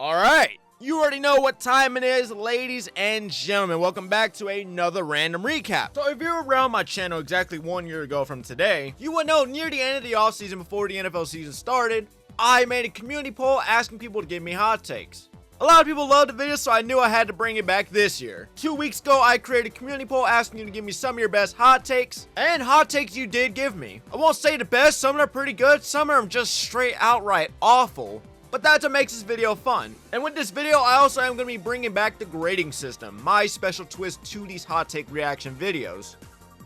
Alright, you already know what time it is, ladies and gentlemen. Welcome back to another random recap. So if you're around my channel exactly 1 year ago from today, you would know near the end of the offseason before the NFL season started, I made a community poll asking people to give me hot takes. A lot of people loved the video, so I knew I had to bring it back this year. 2 weeks ago, I created a community poll asking you to give me some of your best hot takes, and hot takes you did give me. I won't say the best, some of them are pretty good, some of them just straight outright awful. But that's what makes this video fun. And with this video, I also am going to be bringing back the grading system, my special twist to these hot take reaction videos.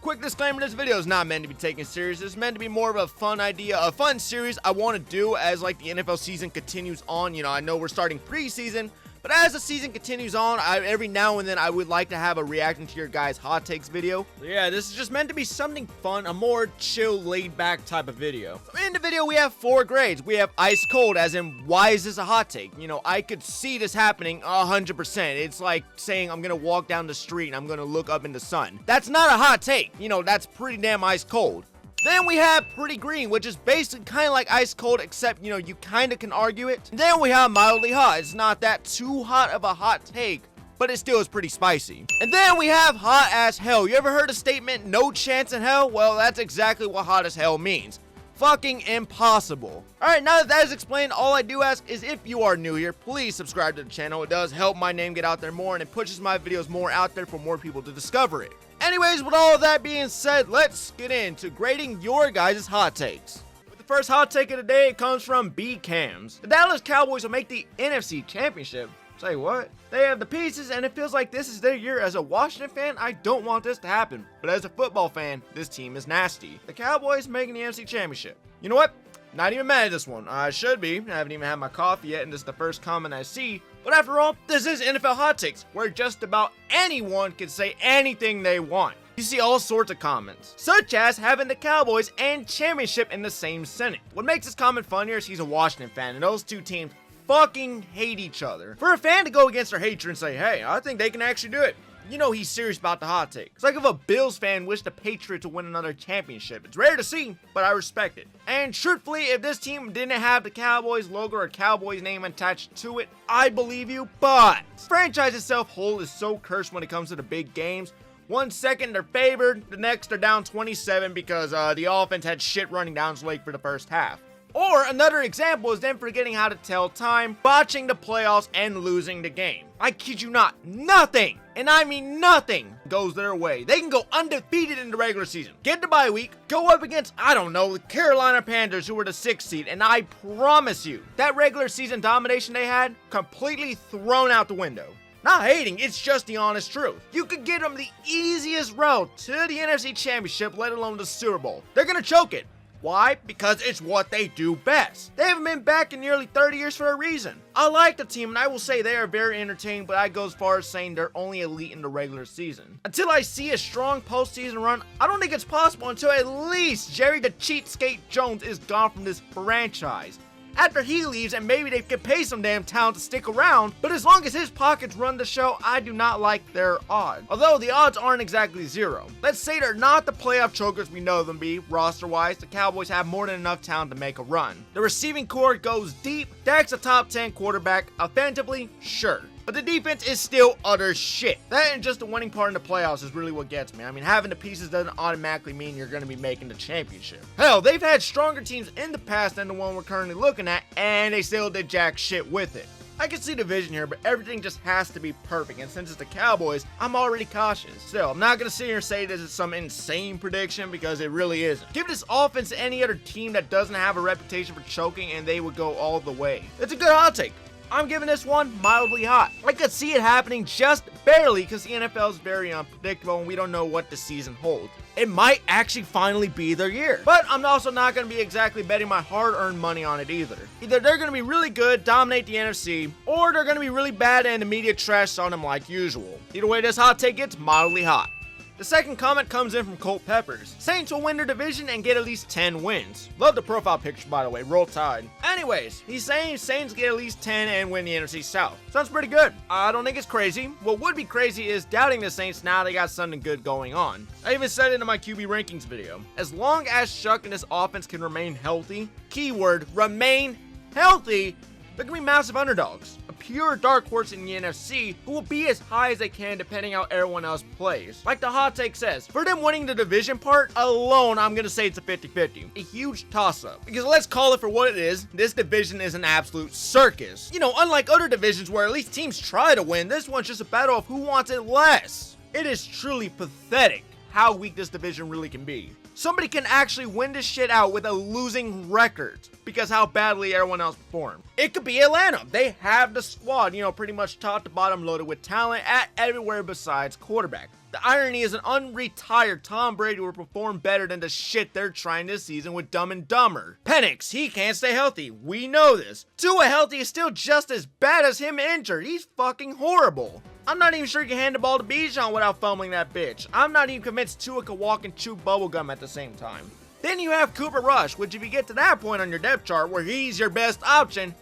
Quick disclaimer, this video is not meant to be taken serious. It's meant to be more of a fun idea, a fun series I want to do as like the NFL season continues on. You know, I know we're starting preseason, but as the season continues on, every now and then I would like to have a reaction to your guys' hot takes video. So yeah, this is just meant to be something fun, a more chill, laid back type of video. So in the video, we have 4 grades. We have ice cold, as in, why is this a hot take? You know, I could see this happening 100%. It's like saying I'm gonna walk down the street and I'm gonna look up in the sun. That's not a hot take. You know, that's pretty damn ice cold. Then we have pretty green, which is basically kind of like ice cold, except, you know, you kind of can argue it. And then we have mildly hot. It's not that too hot of a hot take, but it still is pretty spicy. And then we have hot as hell. You ever heard the statement, no chance in hell? Well, that's exactly what hot as hell means. Fucking impossible. Alright, now that is explained, all I do ask is if you are new here, please subscribe to the channel. It does help my name get out there more, and it pushes my videos more out there for more people to discover it. Anyways, with all of that being said, let's get into grading your guys' hot takes. With the first hot take of the day, it comes from B Cams. The Dallas Cowboys will make the NFC Championship. Say what? They have the pieces, and it feels like this is their year. As a Washington fan, I don't want this to happen. But as a football fan, this team is nasty. The Cowboys making the NFC Championship. You know what? Not even mad at this one. I should be. I haven't even had my coffee yet, and this is the first comment I see. But after all, this is NFL Hot Takes, where just about anyone can say anything they want. You see all sorts of comments, such as having the Cowboys and championship in the same sentence. What makes this comment funnier is he's a Washington fan, and those two teams fucking hate each other. For a fan to go against their hatred and say, hey, I think they can actually do it, you know he's serious about the hot take. It's like if a Bills fan wished the Patriots to win another championship. It's rare to see, but I respect it. And truthfully, if this team didn't have the Cowboys logo or Cowboys name attached to it, I believe you, but the franchise itself whole is so cursed when it comes to the big games. 1 second they're favored, the next they're down 27 because the offense had shit running down his leg for the first half. Or another example is them forgetting how to tell time, botching the playoffs, and losing the game. I kid you not, nothing, and I mean nothing, goes their way. They can go undefeated in the regular season, get the bye week, go up against, I don't know, the Carolina Panthers, who were the 6th seed, and I promise you, that regular season domination they had, completely thrown out the window. Not hating, it's just the honest truth. You could get them the easiest road to the NFC Championship, let alone the Super Bowl. They're gonna choke it. Why? Because it's what they do best. They haven't been back in nearly 30 years for a reason. I like the team, and I will say they are very entertaining, but I go as far as saying they're only elite in the regular season. Until I see a strong postseason run, I don't think it's possible until at least Jerry the Cheapskate Jones is gone from this franchise. After he leaves, and maybe they can pay some damn talent to stick around, but as long as his pockets run the show, I do not like their odds. Although the odds aren't exactly zero. Let's say they're not the playoff chokers we know them be. Roster-wise, the Cowboys have more than enough talent to make a run. The receiving core goes deep. Dak's a top 10 quarterback. Offensively, sure. But the defense is still utter shit. That and just the winning part in the playoffs is really what gets me. I mean, having the pieces doesn't automatically mean you're going to be making the championship. Hell, they've had stronger teams in the past than the one we're currently looking at, and they still did jack shit with it. I can see the vision here, but everything just has to be perfect, and since it's the Cowboys, I'm already cautious. Still, I'm not going to sit here and say this is some insane prediction, because it really isn't. Give this offense to any other team that doesn't have a reputation for choking, and they would go all the way. It's a good hot take. I'm giving this one mildly hot. I could see it happening just barely because the NFL is very unpredictable and we don't know what the season holds. It might actually finally be their year. But I'm also not going to be exactly betting my hard-earned money on it either. Either they're going to be really good, dominate the NFC, or they're going to be really bad and the media trash on them like usual. Either way, this hot take gets mildly hot. The second comment comes in from Colt Peppers. Saints will win their division and get at least 10 wins. Love the profile picture, by the way. Roll Tide. Anyways, he's saying Saints get at least 10 and win the NFC South. Sounds pretty good. I don't think it's crazy. What would be crazy is doubting the Saints now they got something good going on. I even said it in my QB rankings video. As long as Chuck and this offense can remain healthy, keyword, remain healthy, they're going to be massive underdogs. A pure dark horse in the NFC who will be as high as they can depending how everyone else plays. Like the hot take says, for them winning the division part alone, I'm gonna say it's a 50-50. A huge toss-up. Because let's call it for what it is, this division is an absolute circus. You know, unlike other divisions where at least teams try to win, this one's just a battle of who wants it less. It is truly pathetic how weak this division really can be. Somebody can actually win this shit out with a losing record because how badly everyone else performed. It could be Atlanta. They have the squad, you know, pretty much top to bottom loaded with talent at everywhere besides quarterback. The irony is an unretired Tom Brady will perform better than the shit they're trying this season with Dumb and Dumber. Penix, he can't stay healthy. We know this. Tua healthy is still just as bad as him injured. He's fucking horrible. I'm not even sure he can hand the ball to Bijan without fumbling that bitch. I'm not even convinced Tua could walk and chew bubblegum at the same time. Then you have Cooper Rush, which if you get to that point on your depth chart where he's your best option,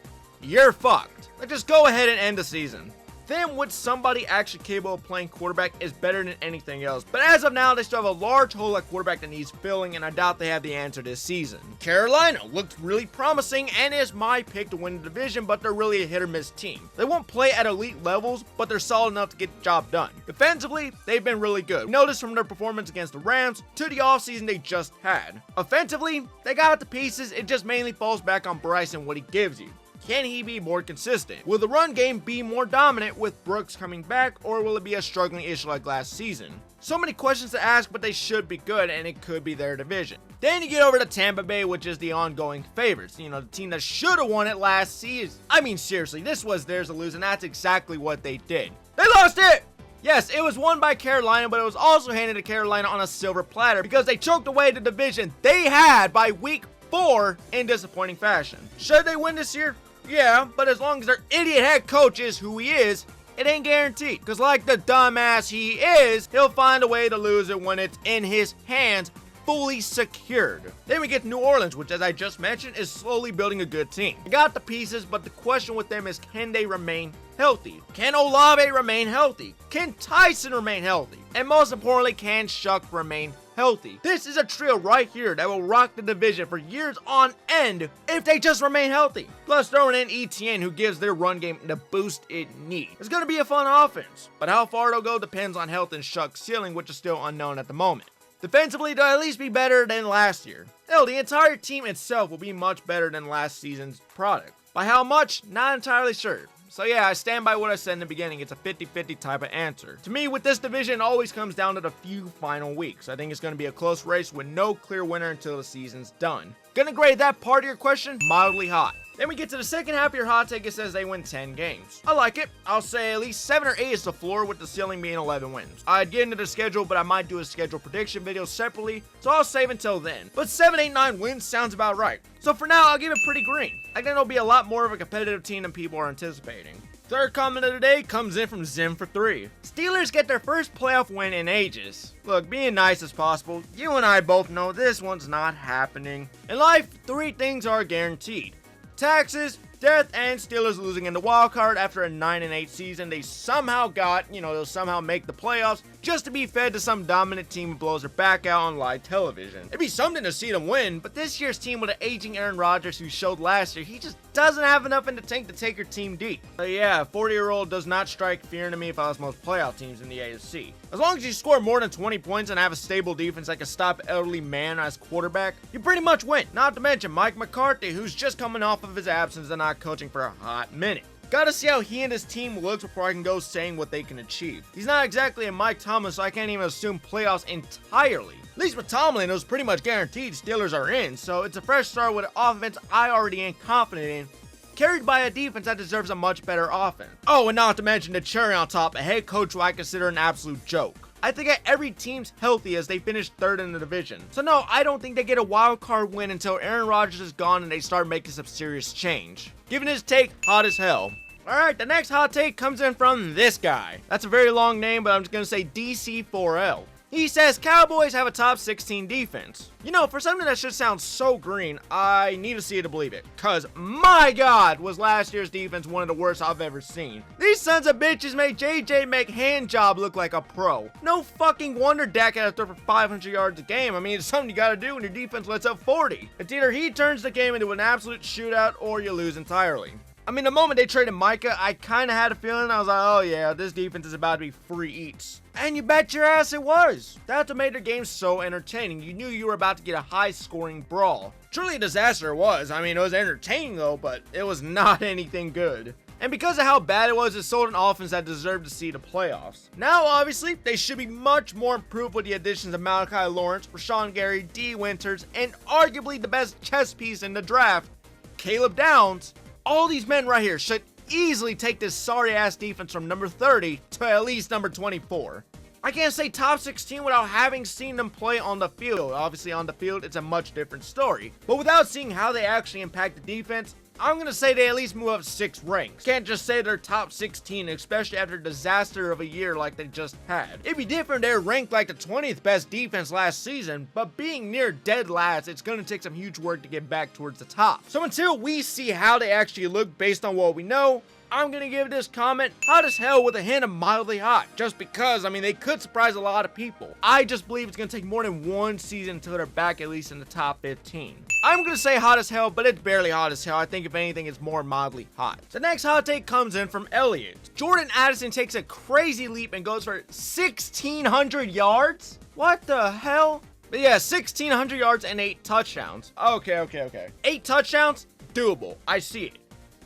you're fucked. Like, just go ahead and end the season. Them with somebody actually capable of playing quarterback is better than anything else. But as of now, they still have a large hole at quarterback that needs filling, and I doubt they have the answer this season. Carolina looked really promising and is my pick to win the division, but they're really a hit or miss team. They won't play at elite levels, but they're solid enough to get the job done. Defensively, they've been really good. Notice from their performance against the Rams to the offseason they just had. Offensively, they got the pieces, it just mainly falls back on Bryce and what he gives you. Can he be more consistent? Will the run game be more dominant with Brooks coming back, or will it be a struggling issue like last season? So many questions to ask, but they should be good, and it could be their division. Then you get over to Tampa Bay, which is the ongoing favorites. You know, the team that should have won it last season. I mean, seriously, this was theirs to lose, and that's exactly what they did. They lost it! Yes, it was won by Carolina, but it was also handed to Carolina on a silver platter because they choked away the division they had by week 4 in disappointing fashion. Should they win this year? Yeah, but as long as their idiot head coach is who he is, it ain't guaranteed. Because like the dumbass he is, he'll find a way to lose it when it's in his hands, fully secured. Then we get New Orleans, which as I just mentioned, is slowly building a good team. They got the pieces, but the question with them is, can they remain healthy? Can Olave remain healthy? Can Tyson remain healthy? And most importantly, can Shuck remain healthy? This is a trio right here that will rock the division for years on end if they just remain healthy. Plus throwing in ETN, who gives their run game the boost it needs. It's going to be a fun offense, but how far it'll go depends on health and Shuck's ceiling, which is still unknown at the moment. Defensively, they'll at least be better than last year. Hell, the entire team itself will be much better than last season's product. By how much? Not entirely sure. So yeah, I stand by what I said in the beginning. It's a 50-50 type of answer. To me, with this division, it always comes down to the few final weeks. I think it's going to be a close race with no clear winner until the season's done. Gonna grade that part of your question mildly hot. Then we get to the second half of your hot take. It says they win 10 games. I like it. I'll say at least 7 or 8 is the floor, with the ceiling being 11 wins. I'd get into the schedule, but I might do a schedule prediction video separately, so I'll save until then. But 7, 8, 9 wins sounds about right. So for now, I'll give it pretty green. I think it'll be a lot more of a competitive team than people are anticipating. Third comment of the day comes in from Zim for 3. Steelers get their first playoff win in ages. Look, being nice as possible, you and I both know this one's not happening. In life, 3 things are guaranteed: taxes, death, and Steelers losing in the wild card after a 9-8 season they somehow got. They'll somehow make the playoffs just to be fed to some dominant team who blows their back out on live television. It'd be something to see them win, but this year's team with an aging Aaron Rodgers who showed last year he just doesn't have enough in the tank to take your team deep. But yeah, 40-year-old does not strike fear into me if I was most playoff teams in the AFC. As long as you score more than 20 points and have a stable defense that can stop elderly man as quarterback, you pretty much win. Not to mention Mike McCarthy, who's just coming off of his absence and not coaching for a hot minute. Gotta see how he and his team looks before I can go saying what they can achieve. He's not exactly a Mike Tomlin, so I can't even assume playoffs entirely. At least with Tomlin, it was pretty much guaranteed Steelers are in, so it's a fresh start with an offense I already am confident in, carried by a defense that deserves a much better offense. Oh, and not to mention the cherry on top, a head coach who I consider an absolute joke. I think every team's healthy as they finish 3rd in the division. So no, I don't think they get a wild card win until Aaron Rodgers is gone and they start making some serious change. Giving his take hot as hell. Alright, the next hot take comes in from this guy. That's a very long name, but I'm just gonna say DC4L. He says Cowboys have a top 16 defense. For something that should sound so green, I need to see it to believe it. Cause my God, was last year's defense one of the worst I've ever seen. These sons of bitches made JJ McHandjob look like a pro. No fucking wonder Dak had to throw for 500 yards a game. I mean, it's something you gotta do when your defense lets up 40. It's either he turns the game into an absolute shootout or you lose entirely. I mean, the moment they traded Micah, I kind of had a feeling. I was like, oh yeah, this defense is about to be free eats. And you bet your ass it was. That's what made their game so entertaining. You knew you were about to get a high-scoring brawl. Truly a disaster it was. I mean, it was entertaining though, but it was not anything good. And because of how bad it was, it sold an offense that deserved to see the playoffs. Now, obviously, they should be much more improved with the additions of Malachi Lawrence, Rashawn Gary, D. Winters, and arguably the best chess piece in the draft, Caleb Downs. All these men right here should easily take this sorry-ass defense from number 30 to at least number 24. I can't say top 16 without having seen them play on the field. Obviously, on the field, it's a much different story. But without seeing how they actually impact the defense, I'm going to say they at least move up 6 ranks. Can't just say they're top 16, especially after a disaster of a year like they just had. It'd be different if they're ranked like the 20th best defense last season, but being near dead last, it's going to take some huge work to get back towards the top. So until we see how they actually look based on what we know, I'm going to give this comment hot as hell with a hint of mildly hot. Just because, I mean, they could surprise a lot of people. I just believe it's going to take more than one season until they're back at least in the top 15. I'm going to say hot as hell, but it's barely hot as hell. I think if anything, it's more mildly hot. The next hot take comes in from Elliott. Jordan Addison takes a crazy leap and goes for 1,600 yards? What the hell? But yeah, 1,600 yards and 8 touchdowns. Okay. 8 touchdowns? Doable. I see it.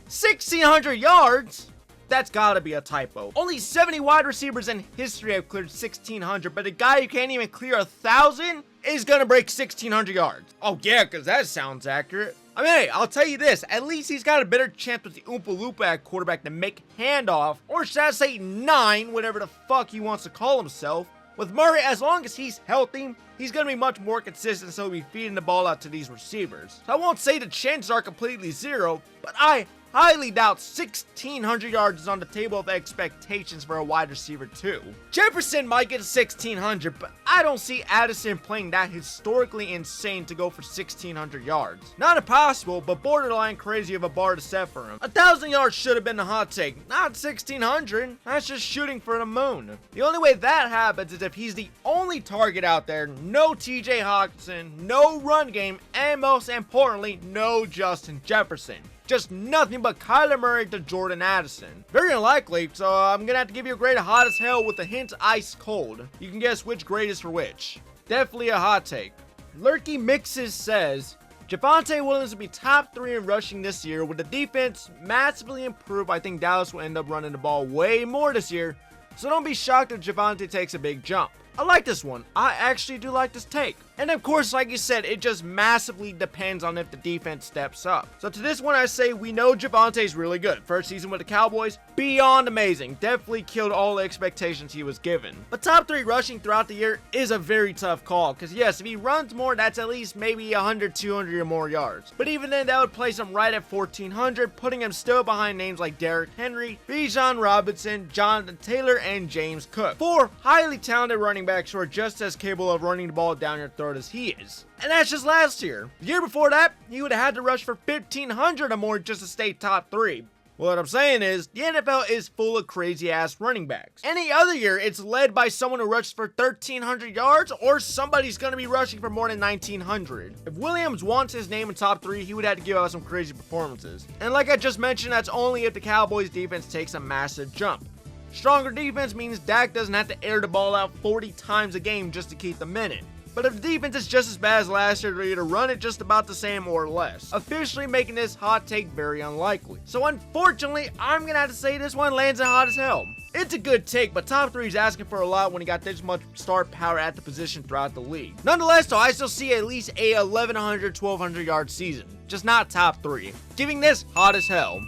1,600 yards? That's gotta be a typo. Only 70 wide receivers in history have cleared 1,600, but a guy who can't even clear 1,000 is gonna break 1,600 yards. Oh yeah, because that sounds accurate. I mean, hey, I'll tell you this, at least he's got a better chance with the Oompa Loompa at quarterback to make handoff, or should I say 9, whatever the fuck he wants to call himself. With Murray, as long as he's healthy, he's going to be much more consistent, so he'll be feeding the ball out to these receivers. So I won't say the chances are completely zero, but I highly doubt 1,600 yards is on the table of expectations for a wide receiver too. Jefferson might get 1,600, but I don't see Addison playing that historically insane to go for 1,600 yards. Not impossible, but borderline crazy of a bar to set for him. 1,000 yards should have been the hot take, not 1,600. That's just shooting for the moon. The only way that happens is if he's the only target out there, no TJ Hawkinson, no run game, and most importantly, no Justin Jefferson. Just nothing but Kyler Murray to Jordan Addison. Very unlikely, so I'm gonna have to give you a grade hot as hell with a hint ice cold. You can guess which grade is for which. Definitely a hot take. Lurky Mixes says, Javonte Williams will be top 3 in rushing this year. With the defense massively improved, I think Dallas will end up running the ball way more this year, so don't be shocked if Javonte takes a big jump. I like this one. I actually do like this take. And of course, like you said, it just massively depends on if the defense steps up. So to this one, I say we know Javonte's really good. First season with the Cowboys, beyond amazing. Definitely killed all the expectations he was given. But top 3 rushing throughout the year is a very tough call. Because yes, if he runs more, that's at least maybe 100, 200 or more yards. But even then, that would place him right at 1,400, putting him still behind names like Derrick Henry, Bijan Robinson, Jonathan Taylor, and James Cook. 4 highly talented running backs who are just as capable of running the ball down your throat as he is. And that's just last year. The year before that, he would have had to rush for 1,500 or more just to stay top 3. What I'm saying is, the NFL is full of crazy ass running backs. Any other year, it's led by someone who rushes for 1,300 yards, or somebody's going to be rushing for more than 1,900. If Williams wants his name in top 3, he would have to give out some crazy performances. And like I just mentioned, that's only if the Cowboys defense takes a massive jump. Stronger defense means Dak doesn't have to air the ball out 40 times a game just to keep them in it. But if the defense is just as bad as last year, they're either run it just about the same or less, officially making this hot take very unlikely. So unfortunately, I'm gonna have to say this one lands in hot as hell. It's a good take, but top 3 is asking for a lot when he got this much star power at the position throughout the league. Nonetheless, though, I still see at least a 1,100, 1,200 yard season, just not top 3, giving this hot as hell.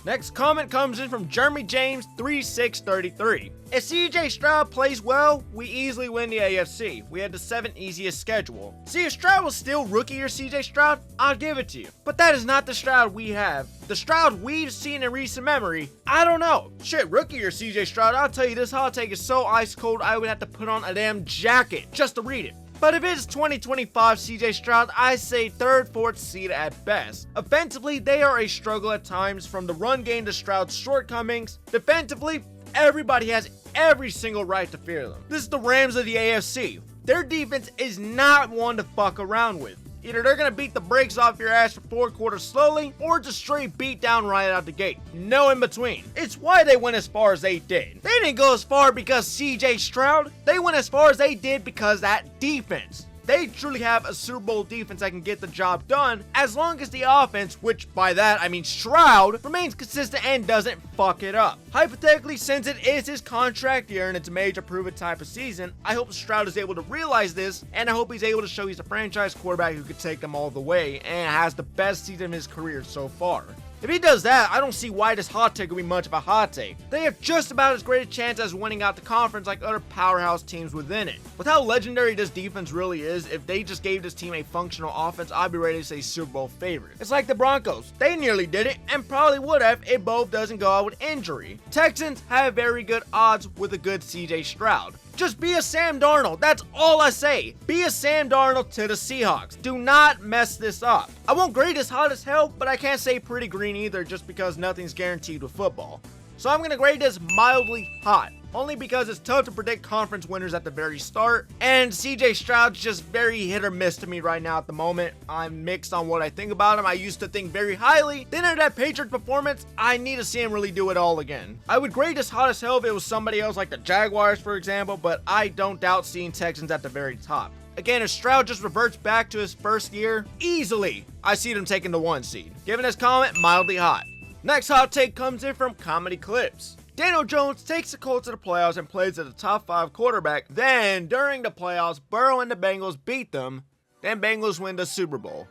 Next comment comes in from Jeremy James 3633. If CJ Stroud plays well, we easily win the AFC. We had the 7th easiest schedule. See, if Stroud was still rookie year CJ Stroud, I'll give it to you. But that is not the Stroud we have. The Stroud we've seen in recent memory, I don't know. Shit, rookie year CJ Stroud, I'll tell you this hot take is so ice cold I would have to put on a damn jacket just to read it. But if it's 2025 CJ Stroud, I say 3rd, 4th seed at best. Offensively, they are a struggle at times from the run game to Stroud's shortcomings. Defensively, everybody has every single right to fear them. This is the Rams of the AFC. Their defense is not one to fuck around with. Either they're going to beat the brakes off your ass for 4 quarters slowly, or just straight beat down right out the gate. No in between. It's why they went as far as they did. They didn't go as far because CJ Stroud. They went as far as they did because that defense. They truly have a Super Bowl defense that can get the job done as long as the offense, which by that I mean Stroud, remains consistent and doesn't fuck it up. Hypothetically, since it is his contract year and it's a major prove-it type of season, I hope Stroud is able to realize this, and I hope he's able to show he's a franchise quarterback who could take them all the way and has the best season of his career so far. If he does that, I don't see why this hot take would be much of a hot take. They have just about as great a chance as winning out the conference like other powerhouse teams within it. With how legendary this defense really is, if they just gave this team a functional offense, I'd be ready to say Super Bowl favorite. It's like the Broncos. They nearly did it, and probably would have if both doesn't go out with injury. Texans have very good odds with a good CJ Stroud. Just be a Sam Darnold. That's all I say. Be a Sam Darnold to the Seahawks. Do not mess this up. I won't grade this hot as hell, but I can't say pretty green either just because nothing's guaranteed with football. So I'm going to grade this mildly hot. Only because it's tough to predict conference winners at the very start, and CJ Stroud's just very hit or miss to me right now at the moment. I'm mixed on what I think about him. I used to think very highly. Then after that Patriots performance, I need to see him really do it all again. I would grade this hot as hell if it was somebody else like the Jaguars, for example, but I don't doubt seeing Texans at the very top. Again, if Stroud just reverts back to his first year, easily, I see them taking the 1 seed. Giving this comment mildly hot. Next hot take comes in from Comedy Clips. Daniel Jones takes the Colts to the playoffs and plays as a top 5 quarterback. Then, during the playoffs, Burrow and the Bengals beat them. Then Bengals win the Super Bowl.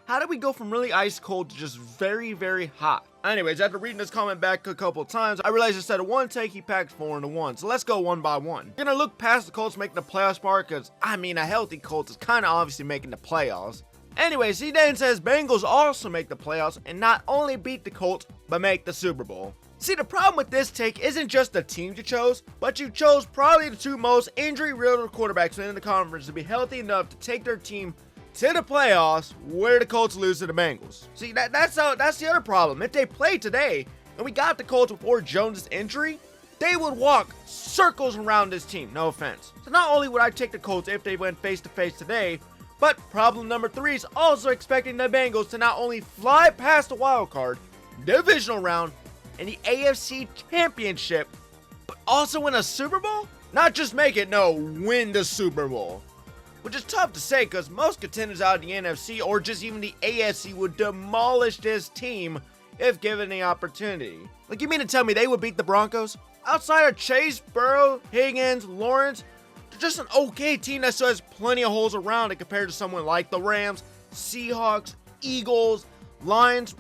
How did we go from really ice cold to just very, very hot? Anyways, after reading this comment back a couple times, I realized instead of 1 take, he packed 4 into 1. So let's go one by one. We're gonna look past the Colts making the playoffs part, because, I mean, a healthy Colts is kind of obviously making the playoffs. Anyways, he then says Bengals also make the playoffs and not only beat the Colts, but make the Super Bowl. See, the problem with this take isn't just the teams you chose, but you chose probably the 2 most injury-riddled quarterbacks within the conference to be healthy enough to take their team to the playoffs where the Colts lose to the Bengals. See, that's the other problem. If they played today and we got the Colts before Jones' injury, they would walk circles around this team, no offense. So not only would I take the Colts if they went face-to-face today, but problem number 3 is also expecting the Bengals to not only fly past the wild card, divisional round, and the AFC Championship, but also win a Super Bowl? Not just make it, no, win the Super Bowl. Which is tough to say because most contenders out of the NFC or just even the AFC would demolish this team if given the opportunity. Like, you mean to tell me they would beat the Broncos? Outside of Chase, Burrow, Higgins, Lawrence, they're just an okay team that still has plenty of holes around it compared to someone like the Rams, Seahawks, Eagles, Lions,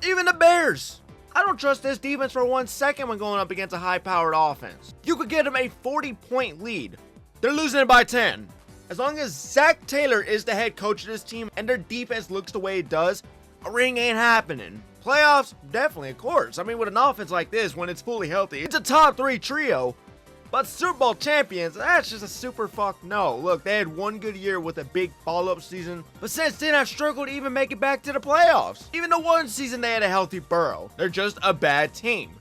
even the Bears. I don't trust this defense for 1 second when going up against a high-powered offense. You could get them a 40-point lead. They're losing it by 10. As long as Zach Taylor is the head coach of this team and their defense looks the way it does, a ring ain't happening. Playoffs? Definitely, of course. I mean, with an offense like this, when it's fully healthy, it's a top 3 trio. But Super Bowl champions, that's just a super fuck no. Look, they had 1 good year with a big follow-up season, but since then have struggled to even make it back to the playoffs. Even the 1 season they had a healthy Burrow. They're just a bad team.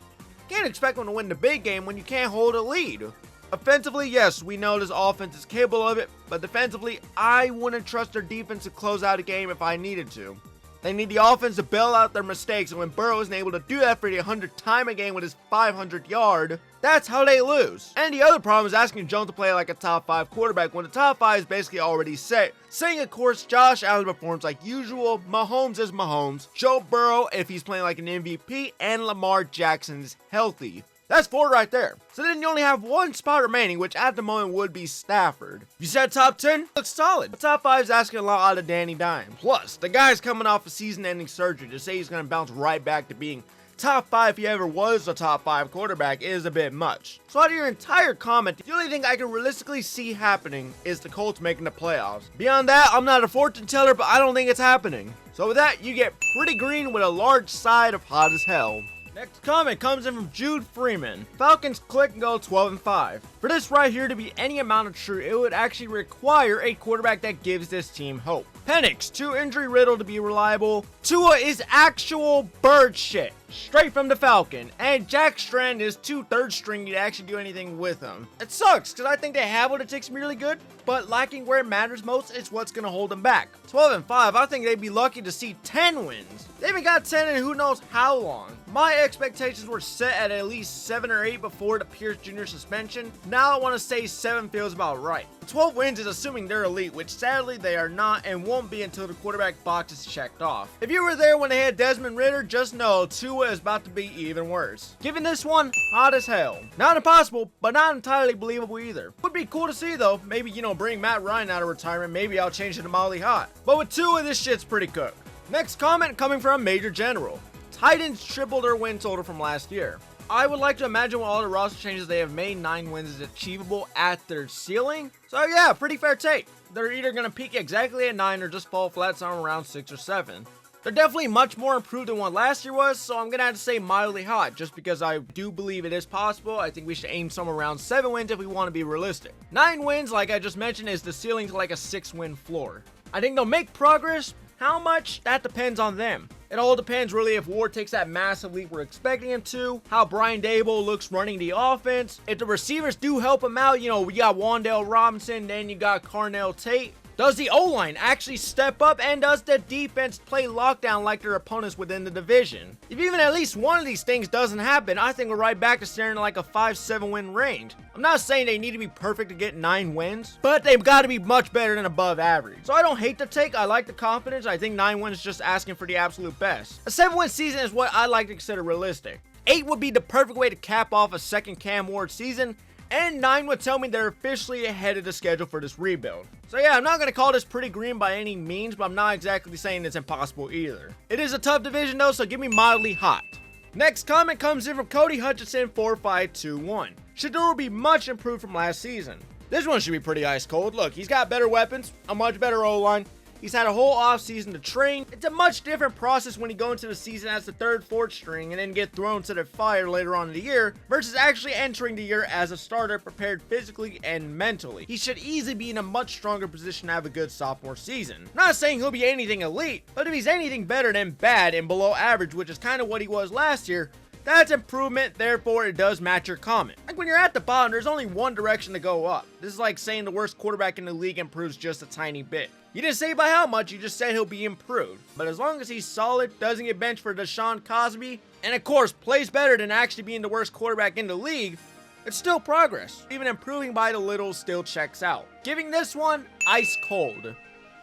Can't expect them to win the big game when you can't hold a lead. Offensively, yes, we know this offense is capable of it, but defensively, I wouldn't trust their defense to close out a game if I needed to. They need the offense to bail out their mistakes, and when Burrow isn't able to do that for the 100th time a game with his 500-yard, that's how they lose. And the other problem is asking Jones to play like a top 5 quarterback when the top 5 is basically already set. Saying, of course, Josh Allen performs like usual, Mahomes is Mahomes, Joe Burrow if he's playing like an MVP, and Lamar Jackson is healthy. That's 4 right there. So then you only have 1 spot remaining, which at the moment would be Stafford. You said top 10? Looks solid. The top 5 is asking a lot out of Danny Dimes. Plus, the guy's coming off a season-ending surgery. To say he's going to bounce right back to being top 5 if he ever was a top 5 quarterback is a bit much. So out of your entire comment, the only thing I can realistically see happening is the Colts making the playoffs. Beyond that, I'm not a fortune teller, but I don't think it's happening. So with that, you get pretty green with a large side of hot as hell. Next comment comes in from Jude Freeman. Falcons click and go 12-5. For this right here to be any amount of true, it would actually require a quarterback that gives this team hope. Penix, too injury riddled to be reliable. Tua is actual bird shit, straight from the Falcon. And Jack Strand is too third stringy to actually do anything with him. It sucks, because I think they have what it takes to be really good, but lacking where it matters most is what's going to hold them back. 12-5, I think they'd be lucky to see 10 wins. They haven't got 10 in who knows how long. My expectations were set at least 7 or 8 before the Pierce Jr. suspension. Now I want to say 7 feels about right. 12 wins is assuming they're elite, which sadly they are not and won't be until the quarterback box is checked off. If you were there when they had Desmond Ridder, just know Tua is about to be even worse. Giving this one hot as hell. Not impossible, but not entirely believable either. Would be cool to see though. Maybe, bring Matt Ryan out of retirement. Maybe I'll change it to Molly Hot. But with Tua, this shit's pretty cooked. Next comment coming from Major General. Titans tripled their win total from last year. I would like to imagine with all the roster changes they have made, 9 wins is achievable at their ceiling. So yeah, pretty fair take. They're either going to peak exactly at 9 or just fall flat somewhere around 6 or 7. They're definitely much more improved than what last year was, so I'm going to have to say mildly hot, just because I do believe it is possible. I think we should aim somewhere around 7 wins if we want to be realistic. 9 wins, like I just mentioned, is the ceiling to like a 6-win floor. I think they'll make progress. How much? That depends on them. It all depends really if Ward takes that massive leap we're expecting him to, how Brian Dable looks running the offense, if the receivers do help him out, we got Wan'Dale Robinson, then you got Carnell Tate. Does the O-line actually step up, and does the defense play lockdown like their opponents within the division? If even at least one of these things doesn't happen, I think we're right back to staring at like a 5-7 win range. I'm not saying they need to be perfect to get 9 wins, but they've got to be much better than above average. So I don't hate the take, I like the confidence. I think 9 wins is just asking for the absolute best. A 7-win season is what I like to consider realistic. 8 would be the perfect way to cap off a second Cam Ward season, and 9 would tell me they're officially ahead of the schedule for this rebuild. So yeah, I'm not going to call this pretty green by any means, but I'm not exactly saying it's impossible either. It is a tough division though, so give me mildly hot. Next comment comes in from Cody Hutchinson 4521. Shadur will be much improved from last season. This one should be pretty ice cold. Look, he's got better weapons, a much better O-line. He's had a whole offseason to train. It's a much different process when you go into the season as the 3rd, 4th string and then get thrown to the fire later on in the year versus actually entering the year as a starter prepared physically and mentally. He should easily be in a much stronger position to have a good sophomore season. Not saying he'll be anything elite, but if he's anything better than bad and below average, which is kind of what he was last year, that's improvement, therefore it does match your comment. Like when you're at the bottom, there's only one direction to go up. This is like saying the worst quarterback in the league improves just a tiny bit. You didn't say by how much, you just said he'll be improved. But as long as he's solid, doesn't get benched for Deshaun Cosby, and of course plays better than actually being the worst quarterback in the league, it's still progress. Even improving by the little still checks out. Giving this one ice cold.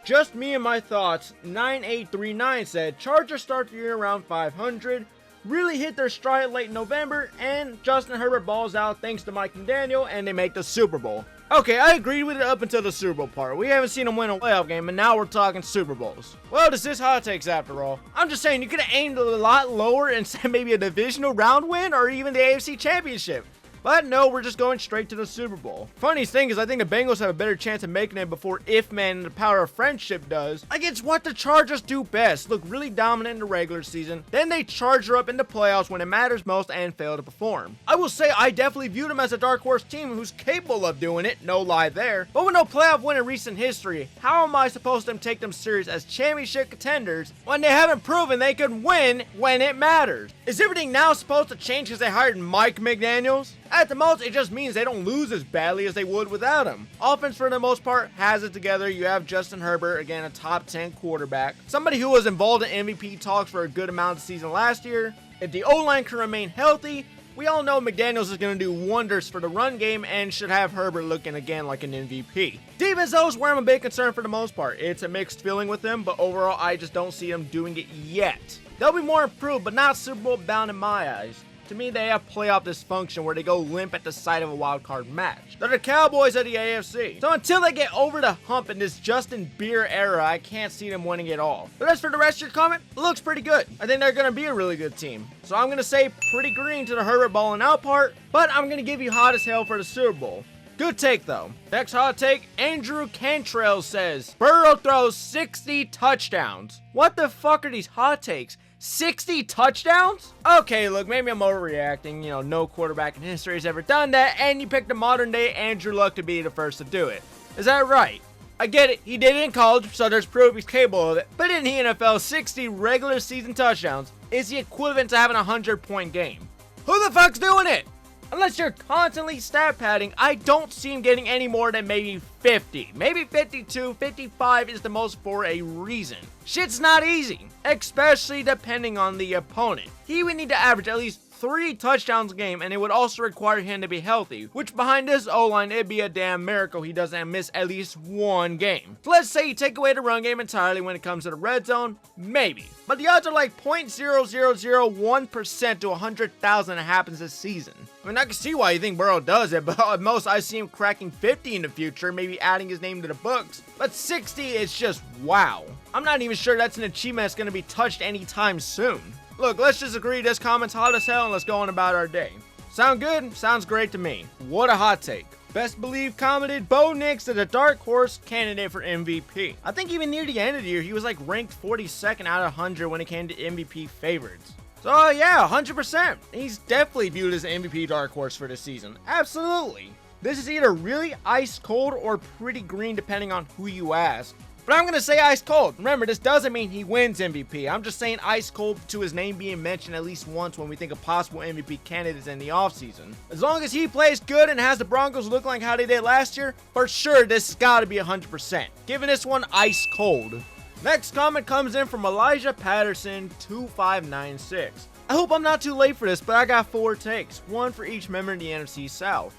Just me and my thoughts. 9839 said Chargers start the year around 500. Really hit their stride late November, and Justin Herbert balls out thanks to Mike McDaniel, and they make the Super Bowl. Okay, I agreed with it up until the Super Bowl part. We haven't seen him win a playoff game, and now we're talking Super Bowls. Well, this is hot takes after all. I'm just saying, you could have aimed a lot lower and said maybe a divisional round win, or even the AFC Championship. But no, we're just going straight to the Super Bowl. Funniest thing is I think the Bengals have a better chance of making it before If Man and the Power of Friendship does. Like, it's what the Chargers do best. Look really dominant in the regular season. Then they charge her up in the playoffs when it matters most and fail to perform. I will say I definitely view them as a dark horse team who's capable of doing it. No lie there. But with no playoff win in recent history, how am I supposed to take them serious as championship contenders when they haven't proven they can win when it matters? Is everything now supposed to change because they hired Mike McDaniels? At the most, it just means they don't lose as badly as they would without him. Offense, for the most part, has it together. You have Justin Herbert, again, a top 10 quarterback. Somebody who was involved in MVP talks for a good amount of the season last year. If the O-line can remain healthy, we all know McDaniels is going to do wonders for the run game and should have Herbert looking again like an MVP. Defense, though, is where I'm a big concern for the most part. It's a mixed feeling with them, but overall, I just don't see them doing it yet. They'll be more improved, but not Super Bowl bound in my eyes. To me, they have playoff dysfunction where they go limp at the sight of a wild card match. They're the Cowboys of the AFC. So until they get over the hump in this Justin Beer era, I can't see them winning it all. But as for the rest of your comment, it looks pretty good. I think they're going to be a really good team. So I'm going to say pretty green to the Herbert balling out part, but I'm going to give you hot as hell for the Super Bowl. Good take, though. Next hot take, Andrew Cantrell says, Burrow throws 60 touchdowns. What the fuck are these hot takes? 60 touchdowns? Okay, look, maybe I'm overreacting. You know, no quarterback in history has ever done that, and you picked a modern day Andrew Luck to be the first to do it. Is that right? I get it, he did it in college, so there's proof he's capable of it. But in the NFL, 60 regular season touchdowns is the equivalent to having a 100-point game. Who the fuck's doing it? Unless you're constantly stat padding, I don't see him getting any more than maybe 50. Maybe 52, 55 is the most for a reason. Shit's not easy, especially depending on the opponent. He would need to average at least 3 touchdowns a game, and it would also require him to be healthy, which behind this O-line, it'd be a damn miracle he doesn't miss at least 1 game. So let's say you take away the run game entirely when it comes to the red zone, maybe. But the odds are like 0.0001% to 100,000 it happens this season. I mean, I can see why you think Burrow does it, but at most I see him cracking 50 in the future, maybe adding his name to the books. But 60 is just wow. I'm not even sure that's an achievement that's going to be touched anytime soon. Look, let's just agree this comment's hot as hell and let's go on about our day. Sound good? Sounds great to me. What a hot take. Best believe commented, Bo Nix is a dark horse candidate for MVP. I think even near the end of the year, he was like ranked 42nd out of 100 when it came to MVP favorites. So yeah, 100%. He's definitely viewed as an MVP dark horse for this season. Absolutely. This is either really ice cold or pretty green depending on who you ask. But I'm going to say ice cold. Remember, this doesn't mean he wins MVP. I'm just saying ice cold to his name being mentioned at least once when we think of possible MVP candidates in the offseason. As long as he plays good and has the Broncos look like how they did last year, for sure this has got to be 100%. Giving this one ice cold. Next comment comes in from Elijah Patterson 2596. I hope I'm not too late for this, but I got 4 takes, one for each member in the NFC South.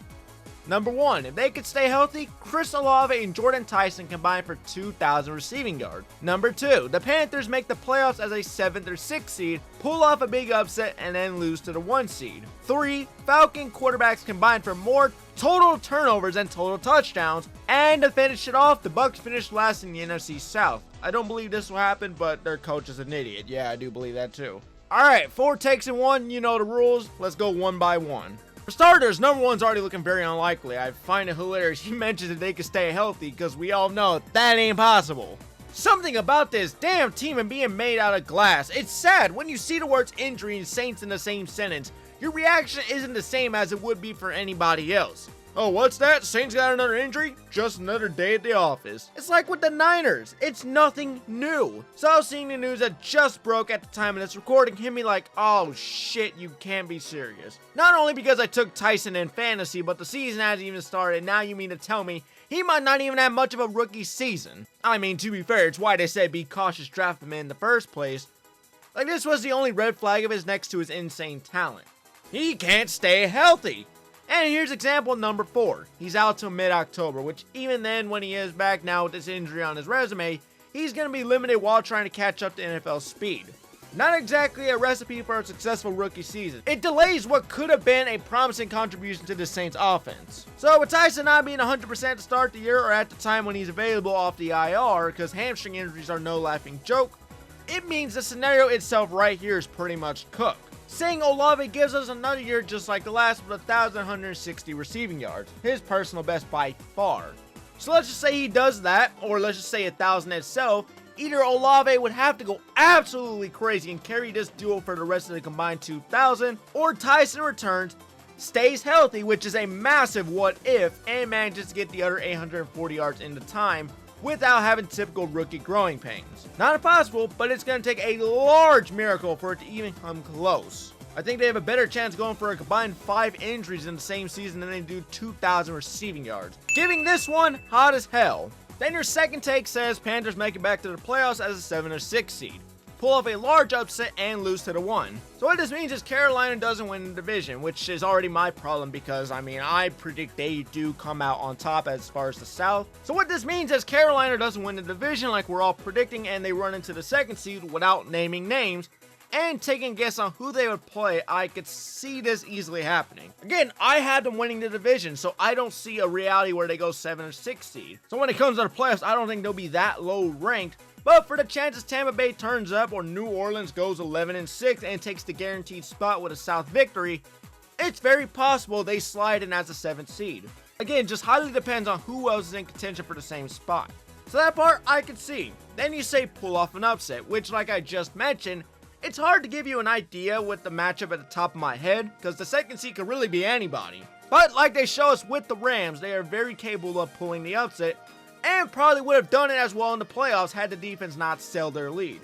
Number 1, if they could stay healthy, Chris Olave and Jordan Tyson combine for 2,000 receiving yards. Number 2, the Panthers make the playoffs as a 7th or 6th seed, pull off a big upset, and then lose to the 1 seed. 3, Falcon quarterbacks combine for more total turnovers and total touchdowns. And to finish it off, the Bucs finished last in the NFC South. I don't believe this will happen, but their coach is an idiot. Yeah, I do believe that too. Alright, 4 takes in 1, you know the rules. Let's go one by one. For starters, number 1's already looking very unlikely. I find it hilarious he mentions that they can stay healthy because we all know that ain't possible. Something about this damn team and being made out of glass. It's sad when you see the words injury and Saints in the same sentence. Your reaction isn't the same as it would be for anybody else. Oh, what's that? Saints got another injury? Just another day at the office. It's like with the Niners. It's nothing new. So I was seeing the news that just broke at the time of this recording hit me like, oh shit, you can't be serious. Not only because I took Tyson in fantasy, but the season hasn't even started. Now you mean to tell me he might not even have much of a rookie season? I mean, to be fair, it's why they said be cautious drafting him in the first place. Like this was the only red flag of his next to his insane talent. He can't stay healthy. And here's example number 4. He's out till mid-October, which even then when he is back now with this injury on his resume, he's going to be limited while trying to catch up to NFL speed. Not exactly a recipe for a successful rookie season. It delays what could have been a promising contribution to the Saints offense. So with Tyson not being 100% to start the year or at the time when he's available off the IR, because hamstring injuries are no laughing joke, it means the scenario itself right here is pretty much cooked. Saying Olave gives us another year just like the last with 1,160 receiving yards, his personal best by far. So let's just say he does that, or let's just say 1,000 itself. Either Olave would have to go absolutely crazy and carry this duo for the rest of the combined 2,000, or Tyson returns, stays healthy, which is a massive what if, and manages to get the other 840 yards into time without having typical rookie growing pains. Not impossible, but it's going to take a large miracle for it to even come close. I think they have a better chance going for a combined 5 injuries in the same season than they do 2,000 receiving yards. Giving this one hot as hell. Then your second take says Panthers make it back to the playoffs as a 7 or 6 seed. Pull off a large upset and lose to the 1. So what this means is Carolina doesn't win the division, which is already my problem because, I mean, I predict they do come out on top as far as the South. So what this means is Carolina doesn't win the division like we're all predicting, and they run into the 2nd seed without naming names. And taking a guess on who they would play, I could see this easily happening. Again, I had them winning the division, so I don't see a reality where they go 7 or 6 seed. So when it comes to the playoffs, I don't think they'll be that low ranked. But for the chances Tampa Bay turns up or New Orleans goes 11-6 and takes the guaranteed spot with a South victory, it's very possible they slide in as a 7th seed. Again, just highly depends on who else is in contention for the same spot. So that part I could see. Then you say pull off an upset, which like I just mentioned, it's hard to give you an idea with the matchup at the top of my head, because the 2nd seed could really be anybody. But like they show us with the Rams, they are very capable of pulling the upset, and probably would have done it as well in the playoffs had the defense not sailed their lead.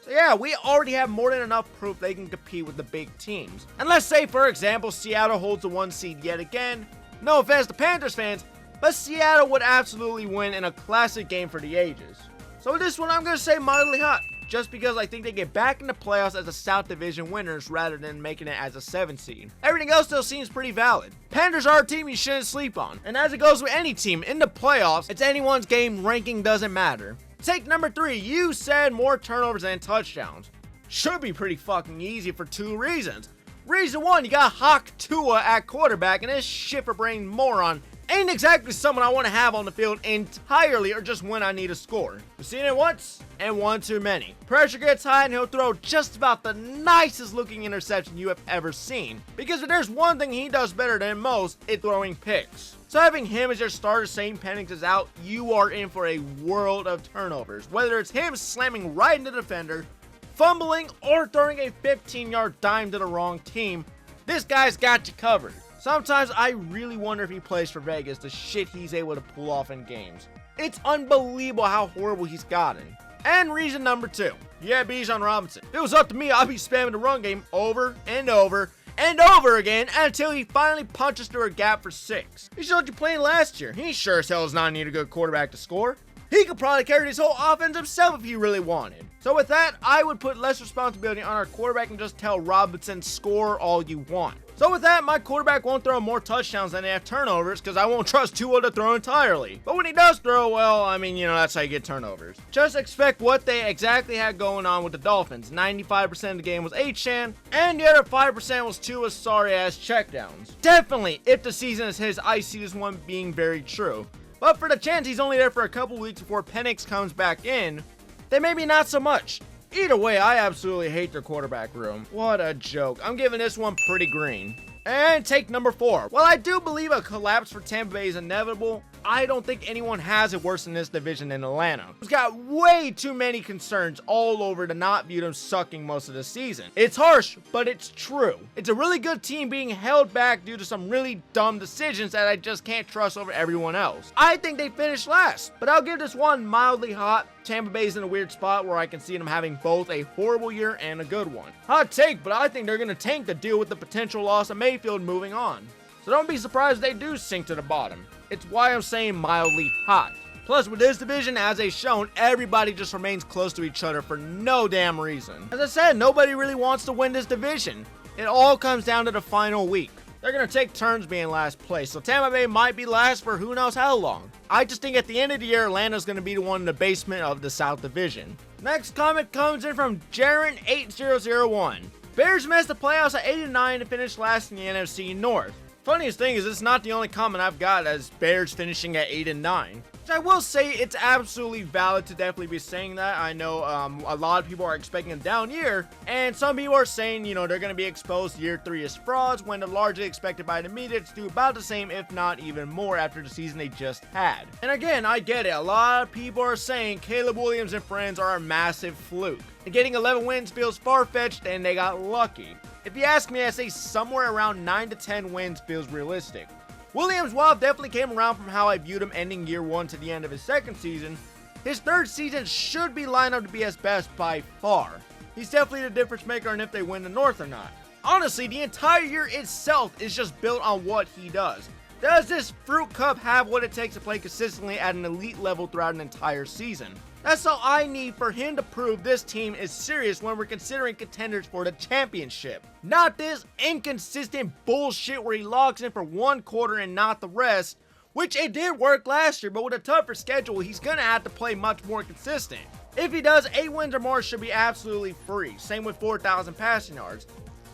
So yeah, we already have more than enough proof they can compete with the big teams. And let's say, for example, Seattle holds the 1 seed yet again. No offense to Panthers fans, but Seattle would absolutely win in a classic game for the ages. So with this one, I'm going to say mildly hot, just because I think they get back in the playoffs as the South Division winners rather than making it as a 7 seed. Everything else still seems pretty valid. Panthers are a team you shouldn't sleep on. And as it goes with any team in the playoffs, it's anyone's game, ranking doesn't matter. Take number 3, you said more turnovers than touchdowns. Should be pretty fucking easy for 2 reasons. Reason 1, you got Hawk Tua at quarterback, and this shifter-brained moron ain't exactly someone I want to have on the field entirely or just when I need a score. We've seen it once, and one too many. Pressure gets high and he'll throw just about the nicest looking interception you have ever seen. Because if there's one thing he does better than most, it's throwing picks. So having him as your starter saying Penix is out, you are in for a world of turnovers. Whether it's him slamming right into the defender, fumbling, or throwing a 15-yard dime to the wrong team, this guy's got you covered. Sometimes I really wonder if he plays for Vegas, the shit he's able to pull off in games. It's unbelievable how horrible he's gotten. And reason number 2, yeah, Bijan Robinson. If it was up to me, I'd be spamming the run game over and over and over again until he finally punches through a gap for 6. He showed you playing last year. He sure as hell does not need a good quarterback to score. He could probably carry this whole offense himself if he really wanted. So with that, I would put less responsibility on our quarterback and just tell Robinson, score all you want. So with that, my quarterback won't throw more touchdowns than they have turnovers because I won't trust Tua to throw entirely. But when he does throw, well, I mean, that's how you get turnovers. Just expect what they exactly had going on with the Dolphins. 95% of the game was H-Chan, and the other 5% was Tua's sorry-ass checkdowns. Definitely, if the season is his, I see this one being very true. But for the chance he's only there for a couple weeks before Penix comes back in, then maybe not so much. Either way, I absolutely hate their quarterback room. What a joke. I'm giving this one pretty green. And take number 4. While I do believe a collapse for Tampa Bay is inevitable, I don't think anyone has it worse in this division than Atlanta, who's got way too many concerns all over to not view them sucking most of the season. It's harsh, but it's true. It's a really good team being held back due to some really dumb decisions that I just can't trust over everyone else. I think they finished last, but I'll give this one mildly hot. Tampa Bay's in a weird spot where I can see them having both a horrible year and a good one. Hot take, but I think they're going to tank to deal with the potential loss of Mayfield moving on. So don't be surprised if they do sink to the bottom. It's why I'm saying mildly hot. Plus, with this division, as they've shown, everybody just remains close to each other for no damn reason. As I said, nobody really wants to win this division. It all comes down to the final week. They're going to take turns being last place, so Tampa Bay might be last for who knows how long. I just think at the end of the year, Atlanta's going to be the one in the basement of the South Division. Next comment comes in from Jaren8001. Bears missed the playoffs at 8-9 to finish last in the NFC North. Funniest thing is it's not the only comment I've got as Bears finishing at 8-9. Which I will say it's absolutely valid to definitely be saying that. I know a lot of people are expecting a down year, and some people are saying, they're going to be exposed year 3 as frauds when they're largely expected by the media to do about the same, if not even more, after the season they just had. And again, I get it. A lot of people are saying Caleb Williams and friends are a massive fluke. And getting 11 wins feels far-fetched, and they got lucky. If you ask me, I say somewhere around 9 to 10 wins feels realistic. Williams, while definitely came around from how I viewed him ending year 1 to the end of his second season, his third season should be lined up to be his best by far. He's definitely the difference maker in if they win the North or not. Honestly, the entire year itself is just built on what he does. Does this fruit cup have what it takes to play consistently at an elite level throughout an entire season? That's all I need for him to prove this team is serious when we're considering contenders for the championship. Not this inconsistent bullshit where he logs in for one quarter and not the rest, which it did work last year, but with a tougher schedule, he's gonna have to play much more consistent. If he does, 8 wins or more should be absolutely free. Same with 4,000 passing yards.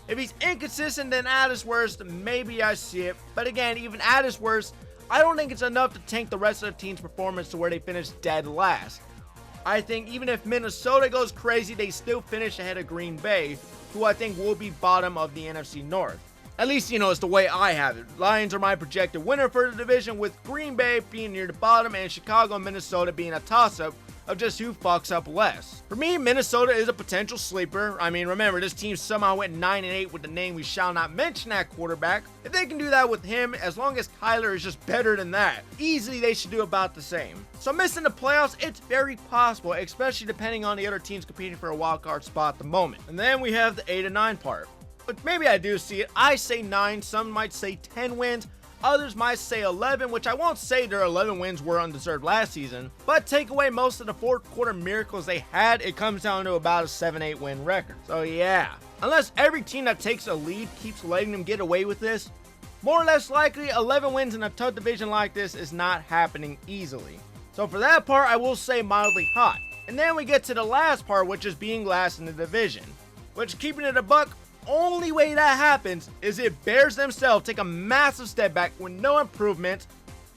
If he's inconsistent, then at his worst, maybe I see it. But again, even at his worst, I don't think it's enough to tank the rest of the team's performance to where they finish dead last. I think even if Minnesota goes crazy, they still finish ahead of Green Bay, who I think will be bottom of the NFC North. At least, it's the way I have it. Lions are my projected winner for the division, with Green Bay being near the bottom and Chicago and Minnesota being a toss-up, of just who fucks up less. For me, Minnesota is a potential sleeper. I mean, remember, this team somehow went 9-8 with the name we shall not mention at quarterback. If they can do that with him, as long as Kyler is just better than that, easily they should do about the same. So missing the playoffs, it's very possible, especially depending on the other teams competing for a wild card spot at the moment. And then we have the 8-9 part. But maybe I do see it. I say 9, some might say 10 wins. Others might say 11, which I won't say their 11 wins were undeserved last season, but take away most of the fourth quarter miracles they had, it comes down to about a 7-8 win record. So yeah, unless every team that takes a lead keeps letting them get away with this, more or less likely 11 wins in a tough division like this is not happening easily. So for that part, I will say mildly hot. And then we get to the last part, which is being last in the division, which, keeping it a buck, only way that happens is if Bears themselves take a massive step back with no improvements,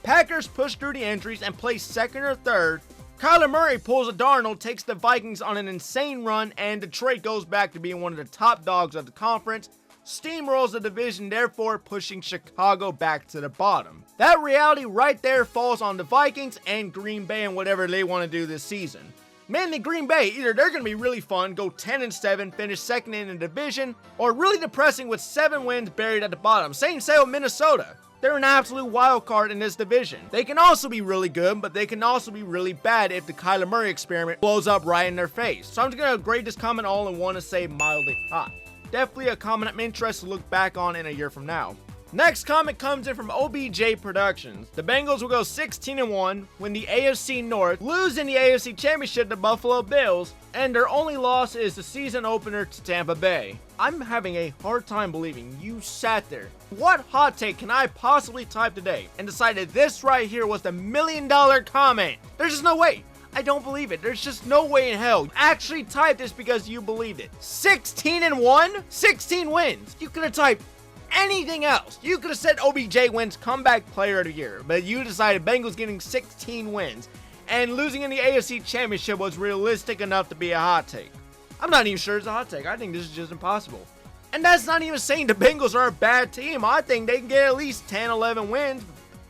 Packers push through the injuries and play second or third, Kyler Murray pulls a Darnold, takes the Vikings on an insane run, and Detroit goes back to being one of the top dogs of the conference, steamrolls the division, therefore pushing Chicago back to the bottom. That reality right there falls on the Vikings and Green Bay and whatever they want to do this season. Mainly Green Bay, either they're going to be really fun, go 10-7, finish second in the division, or really depressing with 7 wins buried at the bottom. Same say with Minnesota. They're an absolute wild card in this division. They can also be really good, but they can also be really bad if the Kyler Murray experiment blows up right in their face. So I'm just going to grade this comment all in one and say mildly hot. Definitely a comment I'm interested to look back on in a year from now. Next comment comes in from OBJ Productions. The Bengals will go 16-1, win the AFC North, lose in the AFC Championship to Buffalo Bills, and their only loss is the season opener to Tampa Bay. I'm having a hard time believing you sat there. What hot take can I possibly type today and decided this right here was the $1 million comment? There's just no way. I don't believe it. There's just no way in hell. You actually typed this because you believed it. 16-1? 16 wins. You could have typed anything else. You could have said OBJ wins comeback player of the year, but you decided Bengals getting 16 wins and losing in the AFC Championship was realistic enough to be a hot take. I'm not even sure it's a hot take. I think this is just impossible. And that's not even saying the Bengals are a bad team. I think they can get at least 10, 11 wins,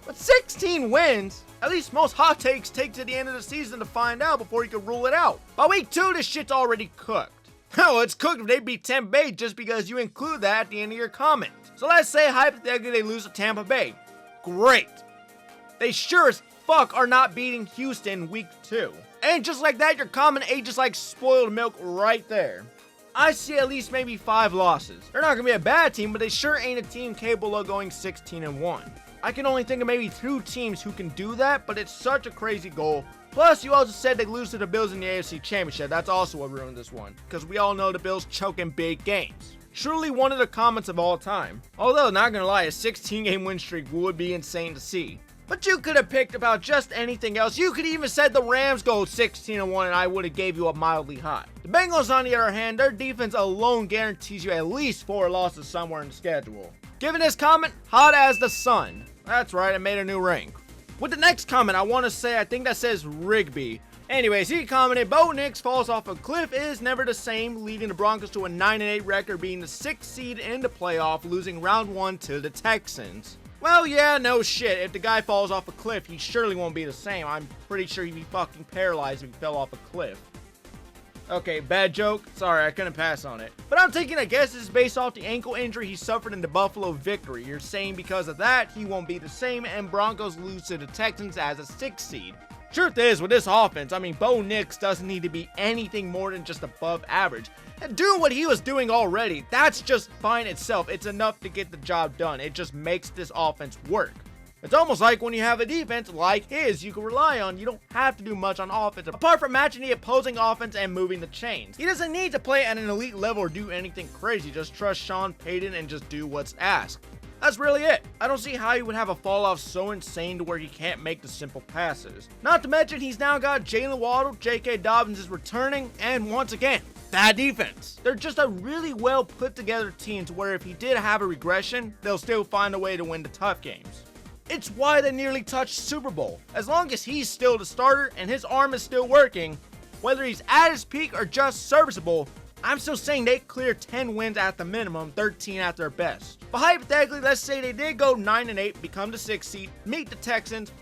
but 16 wins? At least most hot takes take to the end of the season to find out before you can rule it out. By week 2, this shit's already cooked. Oh, it's cooked if they beat Tampa Bay just because you include that at the end of your comment. So let's say hypothetically they lose to Tampa Bay. Great. They sure as fuck are not beating Houston week 2. And just like that, your comment ate just like spoiled milk right there. I see at least maybe 5 losses. They're not going to be a bad team, but they sure ain't a team capable of going 16-1. I can only think of maybe 2 teams who can do that, but it's such a crazy goal. Plus, you also said they lose to the Bills in the AFC Championship. That's also what ruined this one, because we all know the Bills choke in big games. Truly one of the comments of all time. Although, not gonna lie, a 16-game win streak would be insane to see. But you could have picked about just anything else. You could even said the Rams go 16-1 and I would have gave you a mildly hot. The Bengals, on the other hand, their defense alone guarantees you at least 4 losses somewhere in the schedule. Given this comment, hot as the sun. That's right, I made a new rank. With the next comment, I want to say, I think that says Rigby. Anyways, he commented, Bo Nix falls off a cliff is never the same, leading the Broncos to a 9-8 record, being the 6th seed in the playoff, losing round 1 to the Texans. Well, yeah, no shit. If the guy falls off a cliff, he surely won't be the same. I'm pretty sure he'd be fucking paralyzed if he fell off a cliff. Okay, bad joke. Sorry, I couldn't pass on it. But I'm taking a guess this is based off the ankle injury he suffered in the Buffalo victory. You're saying because of that, he won't be the same, and Broncos lose to the Texans as a 6th seed. Truth is, with this offense, I mean, Bo Nix doesn't need to be anything more than just above average. And doing what he was doing already, that's just fine itself. It's enough to get the job done. It just makes this offense work. It's almost like when you have a defense like his you can rely on, you don't have to do much on offense apart from matching the opposing offense and moving the chains. He doesn't need to play at an elite level or do anything crazy. Just trust Sean Payton and just do what's asked. That's really it. I don't see how he would have a fall off so insane to where he can't make the simple passes. Not to mention he's now got Jalen Waddle, J.K. Dobbins is returning, and once again, that defense. They're just a really well put together team to where if he did have a regression, they'll still find a way to win the tough games. It's why they nearly touched Super Bowl. As long as he's still the starter and his arm is still working, whether he's at his peak or just serviceable, I'm still saying they clear 10 wins at the minimum, 13 at their best. But hypothetically, let's say they did go 9-8, become the 6th seed, meet the Texans,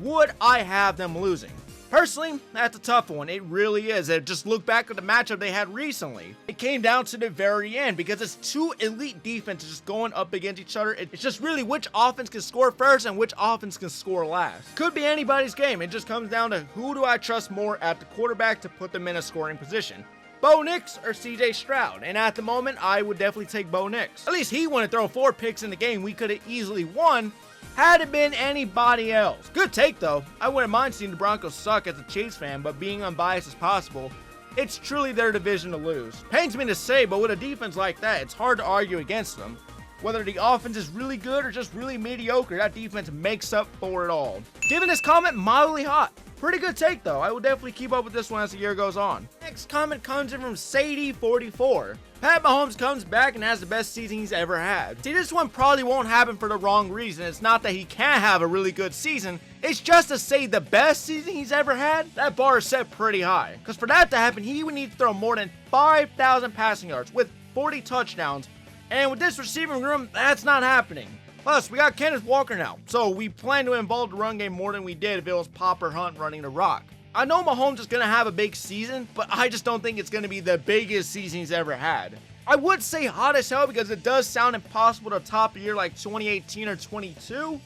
would I have them losing? Personally, that's a tough one. It really is. Just look back at the matchup they had recently. It came down to the very end because it's two elite defenses just going up against each other. It's just really which offense can score first and which offense can score last. Could be anybody's game. It just comes down to who do I trust more at the quarterback to put them in a scoring position. Bo Nix or CJ Stroud, and at the moment, I would definitely take Bo Nix. At least he wouldn't throw 4 picks in the game we could have easily won had it been anybody else. Good take though. I wouldn't mind seeing the Broncos suck as a Chiefs fan, but being unbiased as possible, it's truly their division to lose. Pains me to say, but with a defense like that, it's hard to argue against them. Whether the offense is really good or just really mediocre, that defense makes up for it all. Giving this comment mildly hot. Pretty good take though. I will definitely keep up with this one as the year goes on. Next comment comes in from Sadie44. Pat Mahomes comes back and has the best season he's ever had. See, this one probably won't happen for the wrong reason. It's not that he can't have a really good season. It's just to say the best season he's ever had, that bar is set pretty high. Because for that to happen, he would need to throw more than 5,000 passing yards with 40 touchdowns. And with this receiving room, that's not happening. Plus, we got Kenneth Walker now, so we plan to involve the run game more than we did if it was Popper Hunt running the rock. I know Mahomes is going to have a big season, but I just don't think it's going to be the biggest season he's ever had. I would say hot as hell because it does sound impossible to top a year like 2018 or 22,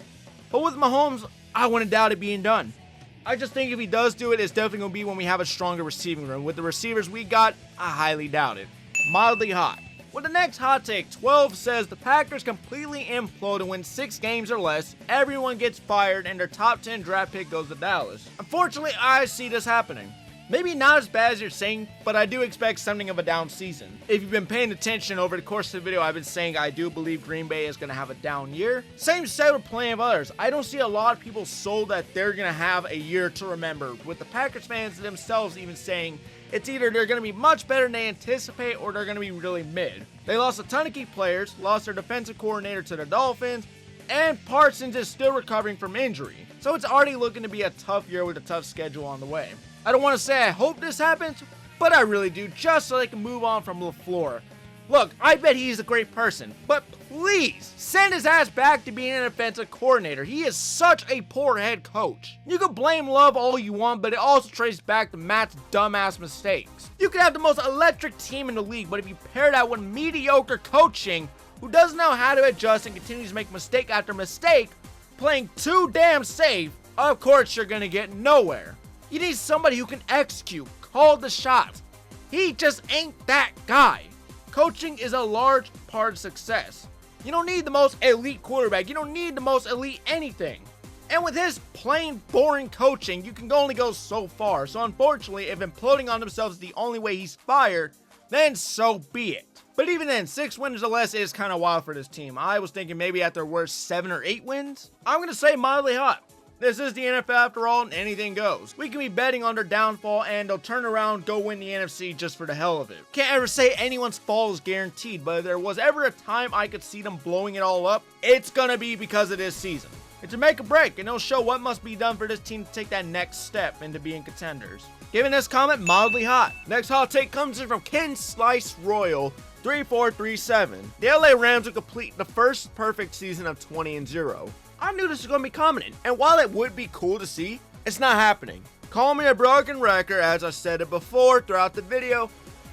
but with Mahomes, I wouldn't doubt it being done. I just think if he does do it, it's definitely going to be when we have a stronger receiving room. With the receivers we got, I highly doubt it. Mildly hot. With the next hot take, 12 says the Packers completely implode and win 6 games or less, everyone gets fired, and their top 10 draft pick goes to Dallas. Unfortunately, I see this happening. Maybe not as bad as you're saying, but I do expect something of a down season. If you've been paying attention over the course of the video, I've been saying I do believe Green Bay is going to have a down year. Same said with plenty of others. I don't see a lot of people sold that they're going to have a year to remember, with the Packers fans themselves even saying it's either they're going to be much better than they anticipate or they're going to be really mid. They lost a ton of key players, lost their defensive coordinator to the Dolphins, and Parsons is still recovering from injury. So it's already looking to be a tough year with a tough schedule on the way. I don't want to say I hope this happens, but I really do, just so they can move on from LaFleur. Look, I bet he's a great person, but please send his ass back to being an offensive coordinator. He is such a poor head coach. You can blame Love all you want, but it also traces back to Matt's dumbass mistakes. You can have the most electric team in the league, but if you pair that with mediocre coaching, who doesn't know how to adjust and continues to make mistake after mistake, playing too damn safe, of course you're gonna get nowhere. You need somebody who can execute, call the shots. He just ain't that guy. Coaching is a large part of success. You don't need the most elite quarterback. You don't need the most elite anything. And with his plain boring coaching, you can only go so far. So unfortunately, if imploding on themselves is the only way he's fired, then so be it. But even then, 6 wins or less is kind of wild for this team. I was thinking maybe at their worst 7 or 8 wins. I'm going to say mildly hot. This is the NFL after all, and anything goes. We can be betting on their downfall, and they'll turn around, go win the NFC just for the hell of it. Can't ever say anyone's fall is guaranteed, but if there was ever a time I could see them blowing it all up, it's gonna be because of this season. It's a make or break, and it'll show what must be done for this team to take that next step into being contenders. Giving this comment mildly hot. Next hot take comes in from Ken Slice Royal 3437. The LA Rams will complete the first perfect season of 20-0. I knew this was going to be coming, and while it would be cool to see, it's not happening. Call me a broken record, as I said it before throughout the video,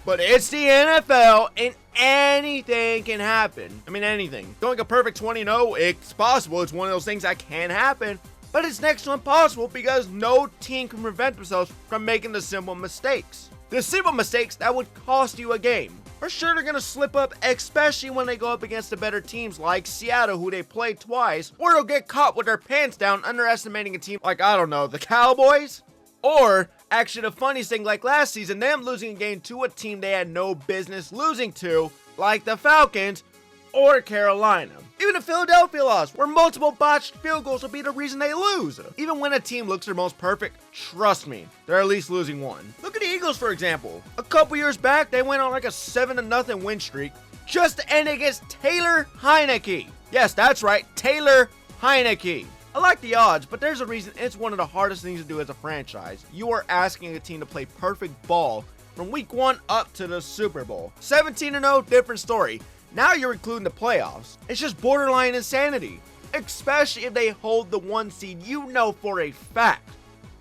but it's the NFL, and anything can happen. I mean, anything. Going a perfect 20-0, it's possible. It's one of those things that can happen, but it's next to impossible because no team can prevent themselves from making the simple mistakes. The simple mistakes that would cost you a game. For sure they're going to slip up, especially when they go up against the better teams like Seattle, who they played twice, or they'll get caught with their pants down underestimating a team like, I don't know, the Cowboys? Or, actually the funniest thing, like last season, them losing a game to a team they had no business losing to, like the Falcons or Carolina. Even the Philadelphia loss, where multiple botched field goals will be the reason they lose. Even when a team looks their most perfect, trust me, they're at least losing one. Look at the Eagles, for example. A couple years back, they went on like a 7-0 win streak just to end against Taylor Heineke. Yes, that's right, Taylor Heineke. I like the odds, but there's a reason it's one of the hardest things to do as a franchise. You are asking a team to play perfect ball from week 1 up to the Super Bowl. 17-0, different story. Now you're including the playoffs. It's just borderline insanity, especially if they hold the 1 seed. You know for a fact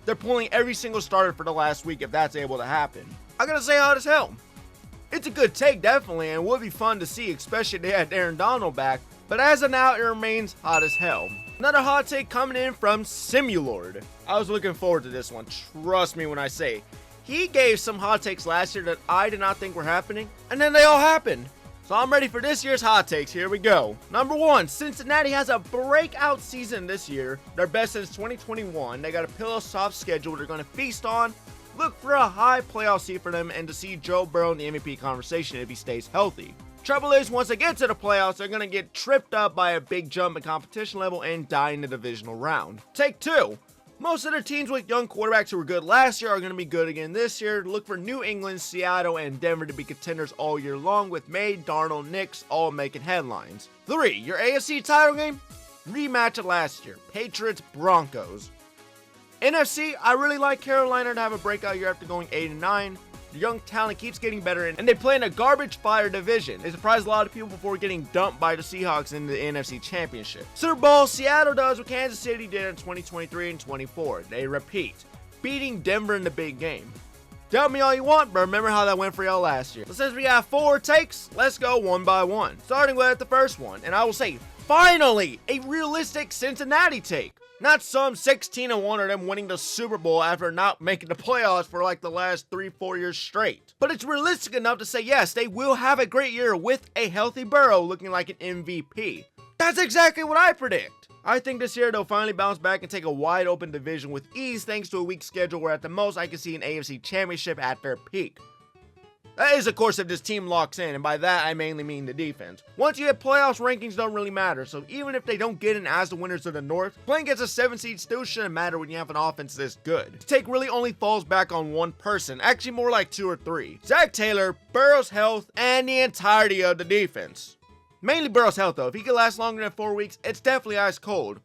they're pulling every single starter for the last week if that's able to happen. I gotta say, hot as hell. It's a good take, definitely, and would be fun to see, especially if they had Aaron Donald back, but as of now, it remains hot as hell. Another hot take coming in from Simulord. I was looking forward to this one, trust me when I say. He gave some hot takes last year that I did not think were happening, and then they all happened. So I'm ready for this year's hot takes. Here we go. Number 1, Cincinnati has a breakout season this year. Their best since 2021. They got a pillow soft schedule they're going to feast on. Look for a high playoff seed for them and to see Joe Burrow in the MVP conversation if he stays healthy. Trouble is, once they get to the playoffs, they're going to get tripped up by a big jump in competition level and die in the divisional round. Take 2. Most of their teams with young quarterbacks who were good last year are going to be good again this year. Look for New England, Seattle, and Denver to be contenders all year long, with May, Darnold, Nix all making headlines. 3. Your AFC title game? Rematch of last year. Patriots, Broncos. NFC, I really like Carolina to have a breakout year after going 8-9. The young talent keeps getting better, and they play in a garbage fire division. They surprised a lot of people before getting dumped by the Seahawks in the NFC Championship. Super Bowl, Seattle does what Kansas City did in 2023 and 24. They repeat, beating Denver in the big game. Tell me all you want, but remember how that went for y'all last year. So since we got 4 takes, let's go one by one. Starting with the first one, and I will say, finally, a realistic Cincinnati take. Not some 16-1 or them winning the Super Bowl after not making the playoffs for like the last 3-4 years straight. But it's realistic enough to say yes, they will have a great year with a healthy Burrow looking like an MVP. That's exactly what I predict. I think this year they'll finally bounce back and take a wide open division with ease thanks to a weak schedule where at the most I can see an AFC Championship at their peak. That is, of course, if this team locks in, and by that I mainly mean the defense. Once you hit playoffs, rankings don't really matter, so even if they don't get in as the winners of the North, playing against a 7 seed still shouldn't matter when you have an offense this good. The take really only falls back on one person, actually more like 2 or 3. Zach Taylor, Burrow's health, and the entirety of the defense. Mainly Burrow's health though. If he can last longer than 4 weeks, it's definitely ice cold.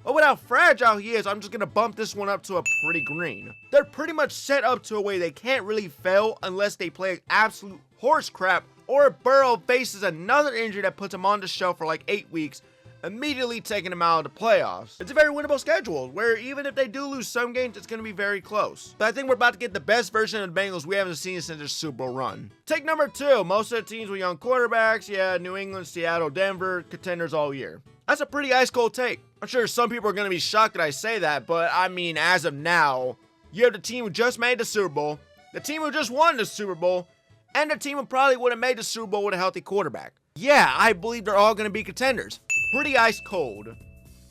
But with how fragile he is, I'm just going to bump this one up to a pretty green. They're pretty much set up to a way they can't really fail unless they play absolute horse crap, or if Burrow faces another injury that puts him on the shelf for like 8 weeks, immediately taking him out of the playoffs. It's a very winnable schedule, where even if they do lose some games, it's going to be very close. But I think we're about to get the best version of the Bengals we haven't seen since their Super Bowl run. Take number 2, most of the teams with young quarterbacks, yeah, New England, Seattle, Denver, contenders all year. That's a pretty ice cold take. I'm sure some people are going to be shocked that I say that, but I mean, as of now, you have the team who just made the Super Bowl, the team who just won the Super Bowl, and the team who probably would have made the Super Bowl with a healthy quarterback. Yeah, I believe they're all going to be contenders. Pretty ice cold.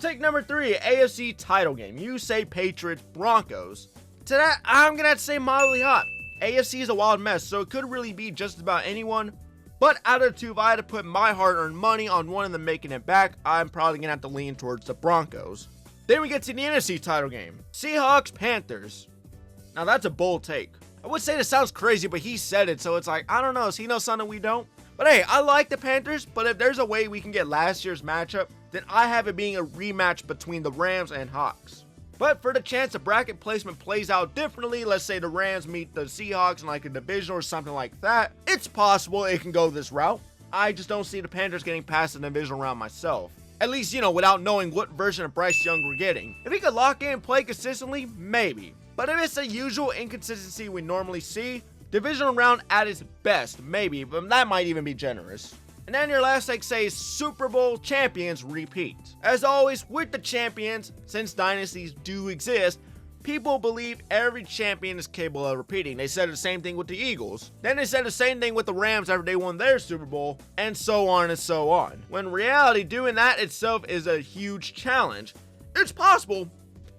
Take number 3, AFC title game. You say Patriots, Broncos. To that, I'm going to have to say mildly hot. AFC is a wild mess, so it could really be just about anyone. But out of the 2, if I had to put my hard-earned money on one of them making it back, I'm probably going to have to lean towards the Broncos. Then we get to the NFC title game. Seahawks, Panthers. Now that's a bold take. I would say this sounds crazy, but he said it, so it's like, I don't know, does he know something we don't? But hey, I like the Panthers, but if there's a way we can get last year's matchup, then I have it being a rematch between the Rams and Hawks. But for the chance the bracket placement plays out differently, let's say the Rams meet the Seahawks in like a division or something like that, it's possible it can go this route. I just don't see the Panthers getting past the divisional round myself. At least, you know, without knowing what version of Bryce Young we're getting. If he could lock in and play consistently, maybe. But if it's the usual inconsistency we normally see, divisional round at its best, maybe, but that might even be generous. And then your last take says Super Bowl champions repeat. As always with the champions, since dynasties do exist, people believe every champion is capable of repeating. They said the same thing with the Eagles. Then they said the same thing with the Rams after they won their Super Bowl, and so on and so on. When in reality, doing that itself is a huge challenge. It's possible.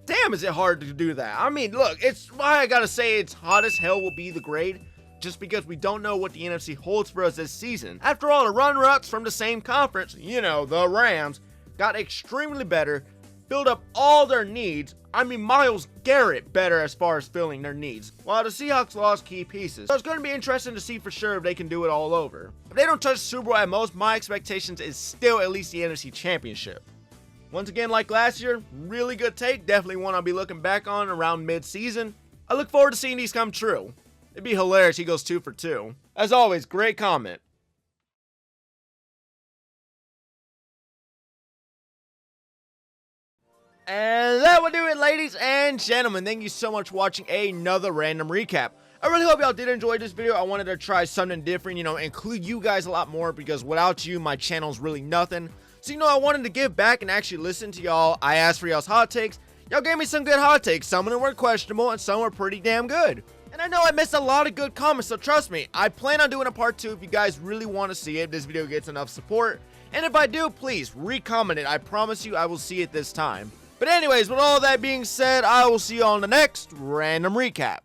Damn, is it hard to do that. I mean, look, it's why I gotta say it's hot as hell will be the grade. Just because we don't know what the NFC holds for us this season. After all, the runner-ups from the same conference, you know, the Rams, got extremely better, filled up all their needs. I mean, Myles Garrett better as far as filling their needs, while the Seahawks lost key pieces. So it's going to be interesting to see for sure if they can do it all over. If they don't touch the Super Bowl at most, my expectations is still at least the NFC Championship. Once again, like last year, really good take, definitely one I'll be looking back on around mid-season. I look forward to seeing these come true. It'd be hilarious he goes 2 for 2. As always, great comment. And that will do it, ladies and gentlemen. Thank you so much for watching another random recap. I really hope y'all did enjoy this video. I wanted to try something different, include you guys a lot more, because without you, my channel's really nothing. So, I wanted to give back and actually listen to y'all. I asked for y'all's hot takes. Y'all gave me some good hot takes. Some of them were questionable, and some were pretty damn good. And I know I missed a lot of good comments, so trust me, I plan on doing a part 2 if you guys really want to see it, if this video gets enough support. And if I do, please, re-comment it. I promise you I will see it this time. But anyways, with all that being said, I will see you on the next Random Recap.